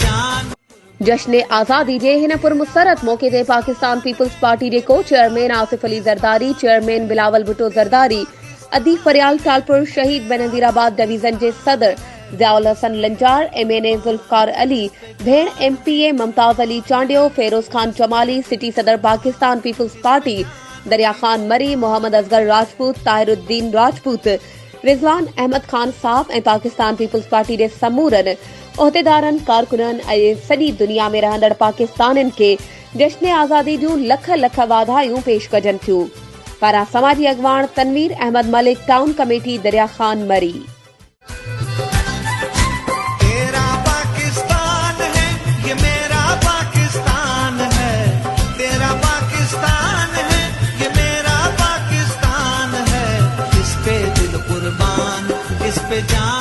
जान। जश्न आज़ादी जे हिन पुरमुसरत मौके ते पाकिस्तान पीपल्स पार्टी जे को चेयरमैन आसिफ अली ज़रदारी, चेयरमैन बिलावल भुट्टो ज़रदारी, अदी फरियाल टालपुर शहीद बेनज़ीराबाद डिवीज़न जे सदर ज़ियाउल हसन लंजार, MNA ज़ुल्फ़कार अली, भेण MPA मुमताज़ अली चांडियो, फेरोज़ खान चमाली, सिटी सदर पाकिस्तान पीपल्स पार्टी दरिया खान मरी, मोहम्मद असगर राजपूत, ताहिरुद्दीन राजपूत, रिज़वान अहमद खान साहब ऐं पाकिस्तान पीपल्स पार्टी जे समूरनि उहिदेदारनि, कारकुननि ऐं सॼी दुनिया में रहंदड़ पाकिस्तानियुनि खे जश्न आज़ादी जूं लख लख वाधायूं पेश कजनि थियूं। पारां समाजी अॻवान तनवीर अहमद मलिक, टाउन कमेटी दरिया खान मरी। तेरा पाकिस्तान है, ये मेरा पाकिस्तान है। तेरा पाकिस्तान है, ये मेरा पाकिस्तान है। इस पे दिल कुर्बान, इस पे जान।